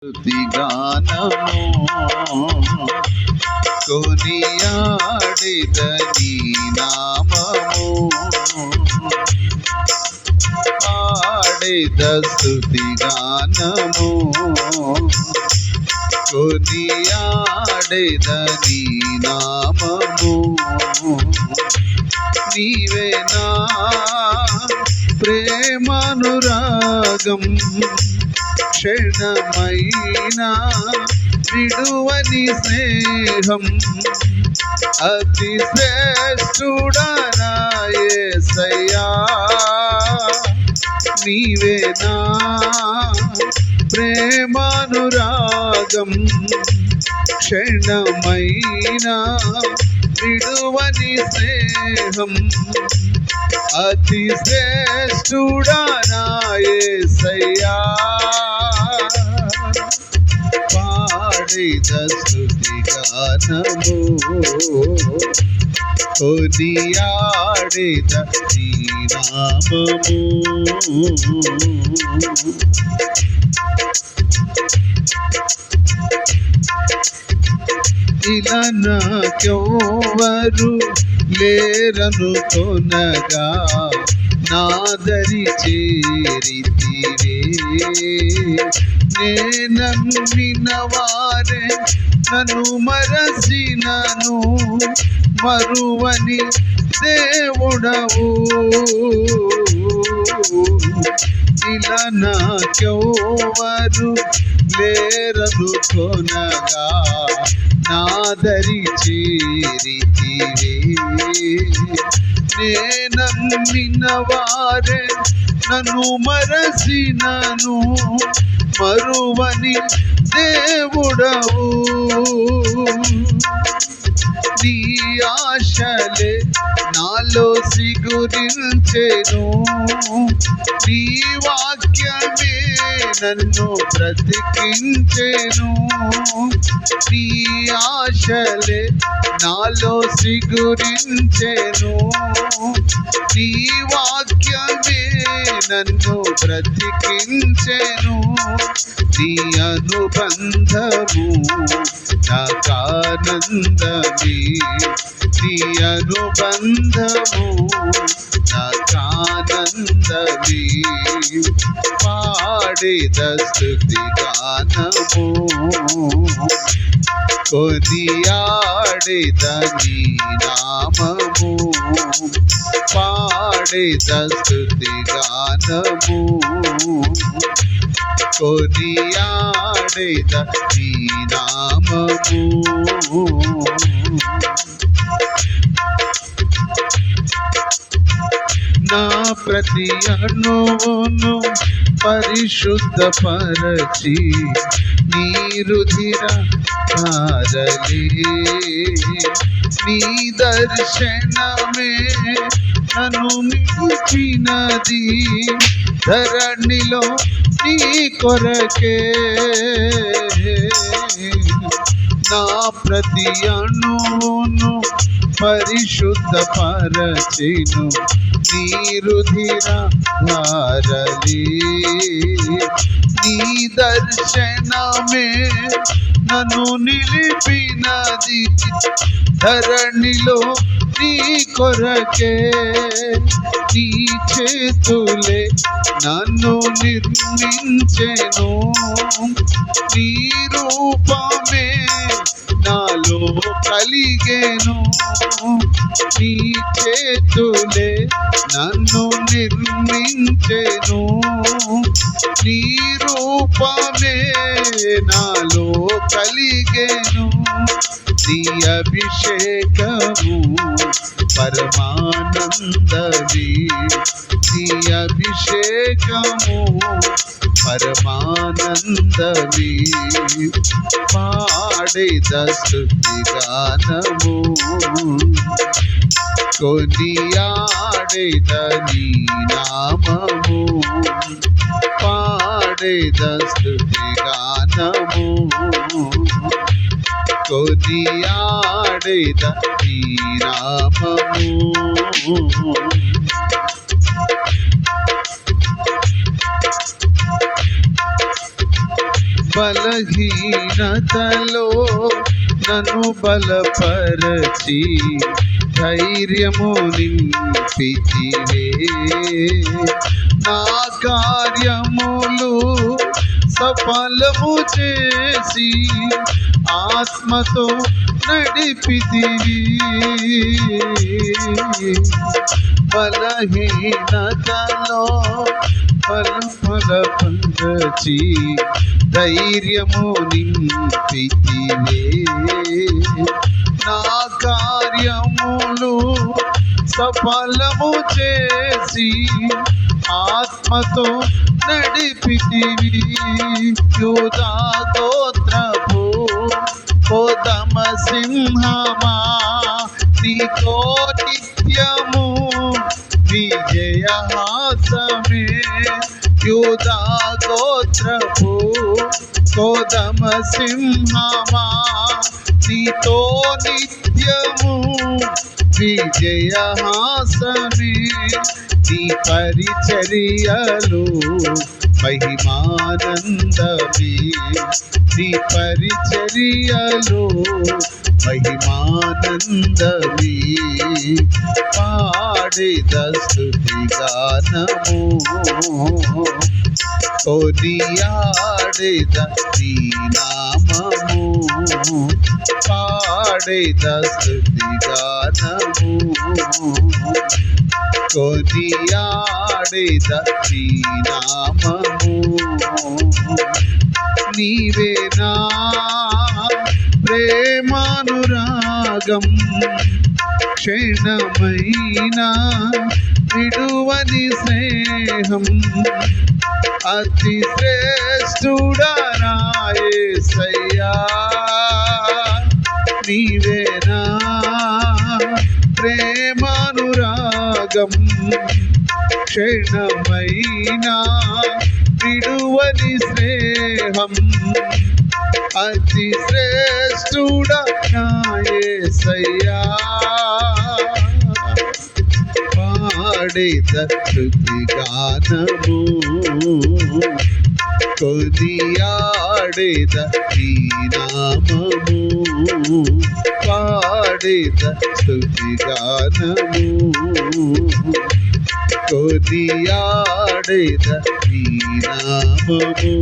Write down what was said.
స్తుతిగానము కొనియాడెదని నామము పాడెద స్తుతిగానము కొనియాడెదని నామము నీవే నా ప్రేమానురాగం క్షణమైనా విడువని స్నేహం అతి శ్రేష్ఠుడనా యేసయ్యా నీవే నా ప్రేమానురాగం క్షణమైనా విడువని స్నేహం అతి శ్రేష్ఠుడనా యేసయ్యా పాడెద స్తుతిగానము కొనియాడెద నీ నామము ఇలా నాకెవ్వరు లేరనుకొనగా నాదరి చేరితివే నేనమ్మిన వారే నన్ను మరసినను మరువని దేవుడవు ఇలా నాకెవ్వరు లేరనుకొనగా నాదరి చేరితివే నేనమ్మిన వారే నన్ను మరసినను మరువని దేవుడవు నీ ఆశలే నాలో సిగురించెను నీ వాక్యమే నన్ను బ్రతికించెను నీ ఆశలే నాలో సిగురించెను నీ వాక్యమే నన్ను బ్రతికించెను నీ అనుబంధము నాకానందమే నీ అనుబంధము నాకానందమే పాడెద స్తుతిగానము కొనియాడెద నీ నామము పాడెద స్తుతిగానము కొనియాడెద నీ నామము నా ప్రతి అణువును పరిశుద్ధపరచి నీ రుధిర ధారలే నీ దర్శనమే నన్ను మించినది ధరణిలో నీ కొరకే నా ప్రతి అణువును పరిశుద్ధపరచెను నీ రుధిర ధారలే నీ దర్శనమే నన్ను నిలిపినది ధరణిలో నీ కొరకే నీ చేతులే నన్ను నిర్మించెను నీ రూపమే నాలో కలిగెను నీ చేతులే నన్ను నిర్మించెను నీ రూపమే నాలో కలిగెను నీ అభిషేకము పరమానందమే నీ అభిషేకము పరమానందమే పాడెద స్తుతిగానము కొనియాడెద నీ నామము పాడెద స్తుతిగానము కొనియాడెద నీ నామము బలహీనతలో నన్ను బలపరచి ధైర్యము నింపితివే. నా కార్యములు సఫలము చేసి ఆత్మతో నడిపితివి. బలహీనతలో బలపరచి ధైర్యము నింపితివే. నా కార్యములు సఫలము చేసి ఆత్మతో నడిపితివి. యూదా గోత్రపు కోదమ సింహమా నీతో నిత్యము విజయహాసమే. యూదా గోత్రపు కోదమ సింహమా నీతో నిత్యము విజయహాసమే. నీ పరిచర్యలు మహిమానందమే. నీ పరిచర్యలు మహిమానందమే. పాడేద స్తుతి గానము కొనియాడేద నీ నామము. పాడేద స్తుతి గానము కొనియాడేద నీ నామము. నీవే నా ప్రేమానురాగం క్షణమైన విడువని స్నేహం. అతి శ్రేష్ఠుడా నా యేసయ్యా నీవే నా ప్రేమానురాగం క్షణమైన విడువని స్నేహం. అతి శ్రేష్ఠుడా నా యేసయ్యా. పాడేద స్తుతి గానము కొనియాడేద నీ నామము. పాడేద స్తుతి గానము కొనియాడేద నీ నామము.